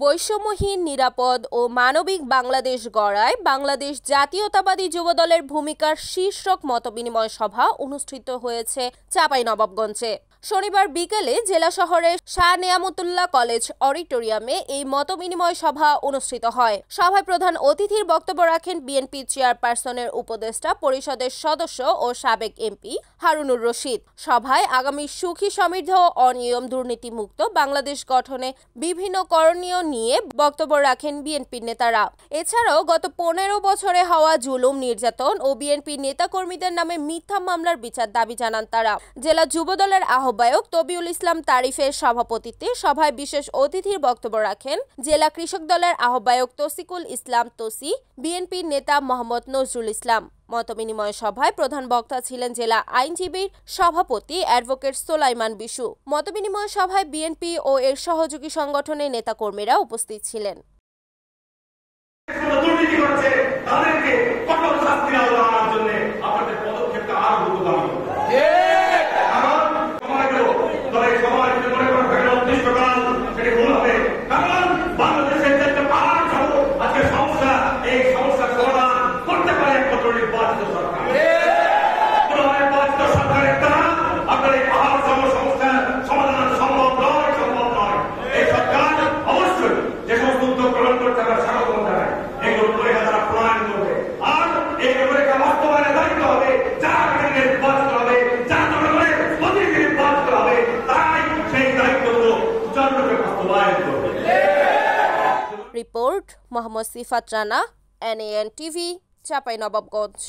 বৈষম্যহীন, নিরাপদ ও মানবিক বাংলাদেশ গড়ায় বাংলাদেশ জাতীয়তাবাদী যুবদলের ভূমিকার শীর্ষক মতবিনিময় সভা অনুষ্ঠিত হয়েছে চাঁপাইনবাবগঞ্জে। শনিবার বিকেলে জেলা শহরের শাহ নেয়ামতুল্লাহ কলেজ অডিটোরিয়ামে এই মতবিনিময় সভা অনুষ্ঠিত হয়। সভায় প্রধান অতিথির বক্তব্য রাখেন বিএনপি চেয়ারপারসনের উপদেষ্টা পরিষদের সদস্য ও সাবেক এমপি হারুনুর রশিদ। সভায় আগামী সুখী, সমৃদ্ধ, অনিয়ম, দুর্নীতিমুক্ত বাংলাদেশ গঠনে বিভিন্ন করণীয় নিয়ে বক্তব্য রাখেন বিএনপির নেতারা। এছাড়াও গত 15 বছরে হওয়া জুলুম, নির্যাতন ও বিএনপি নেতাকর্মীদের নামে মিথ্যা মামলার বিচার দাবি জানান তারা। জেলা যুবদলের আহ্বায়ক তবিউল ইসলাম তারিফের সভাপতিত্বে সভায় বিশেষ অতিথির বক্তব্য রাখেন জেলা কৃষক দলের আহ্বায়ক তৌসিকুল ইসলাম তোসি, বিএনপির নেতা মোহাম্মদ নজরুল ইসলাম। মতবিনিময় সভায় প্রধান বক্তা ছিলেন জেলা আইনজীবীর সভাপতি অ্যাডভোকেট সোলাইমান বিশু। মতবিনিময় সভায় বিএনপি ও এর সহযোগী সংগঠনের নেতাকর্মীরা উপস্থিত ছিলেন। রিপোর্ট মোহাম্মদ সিফাত রানা, NAN TV, চাঁপাইনবাবগঞ্জ।